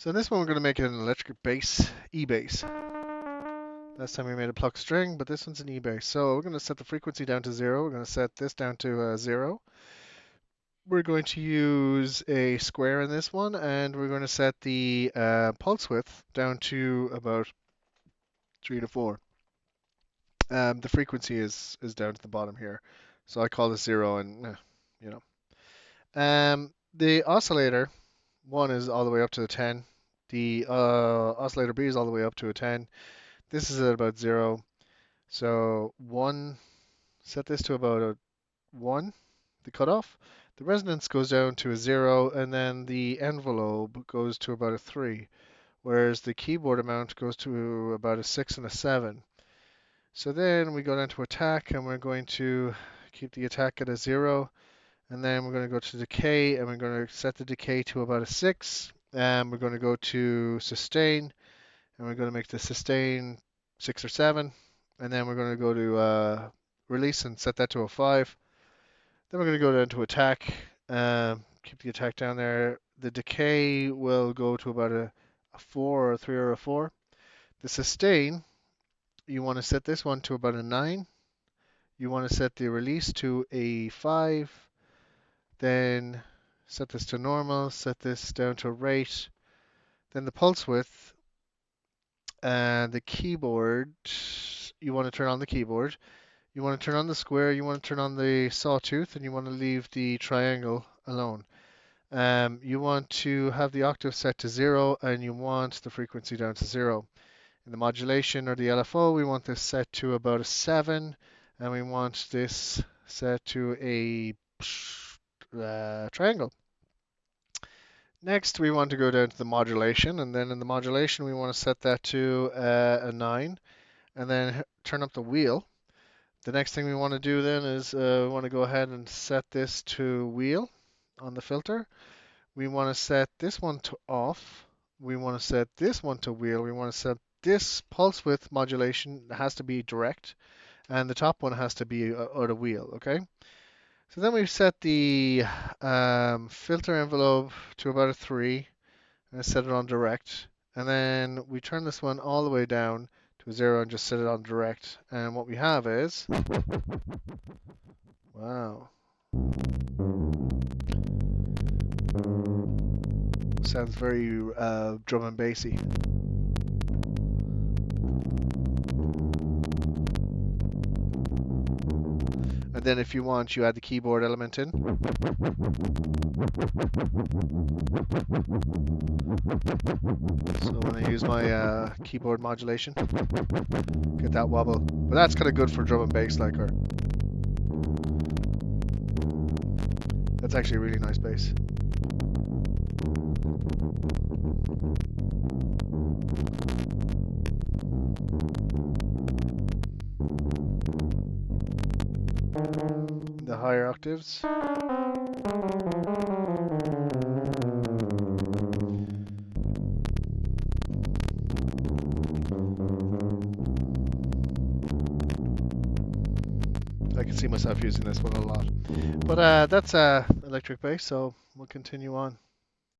So in this one we're going to make it an electric bass, E bass. Last time we made a pluck string, but this one's an E bass. So we're going to set the frequency down to 0. We're going to set this down to 0. We're going to use a square in this one, and we're going to set the pulse width down to about 3 to 4. The frequency is down to the bottom here, so I call this 0, and you know. The oscillator 1 is all the way up to the 10. The oscillator B is all the way up to a 10. This is at about 0. So 1, set this to about a 1, the cutoff. The resonance goes down to a 0, and then the envelope goes to about a 3, whereas the keyboard amount goes to about a 6 and a 7. So then we go down to attack, and we're going to keep the attack at a 0, and then we're going to go to decay, and we're going to set the decay to about a 6, and we're going to go to sustain, and we're going to make the sustain 6 or 7, and then we're going to go to release and set that to a 5. Then we're going to go down to attack, keep the attack down there. The decay will go to about a 4 or a 3 or a 4. The sustain, you want to set this one to about a 9. You want to set the release to a 5. Then set this to normal, set this down to rate. Then the pulse width and the keyboard, you want to turn on the keyboard. You want to turn on the square, you want to turn on the sawtooth, and you want to leave the triangle alone. You want to have the octave set to 0, and you want the frequency down to 0. In the modulation or the LFO, we want this set to about a 7, and we want this set to a triangle. Next, we want to go down to the modulation, and then in the modulation, we want to set that to a 9, and then turn up the wheel. The next thing we want to do then is we want to go ahead and set this to wheel on the filter. We want to set this one to off. We want to set this one to wheel. We want to set this pulse width modulation has to be direct, and the top one has to be out of wheel, okay? So then we've set the filter envelope to about a 3 and set it on direct. And then we turn this one all the way down to a 0 and just set it on direct. And what we have is, wow, sounds very drum and bassy. And then if you want, you add the keyboard element in. So when I use my keyboard modulation, get that wobble. But that's kind of good for drum and bass, like, or that's actually a really nice bass. The higher octaves. I can see myself using this one a lot. But that's electric bass, so we'll continue on.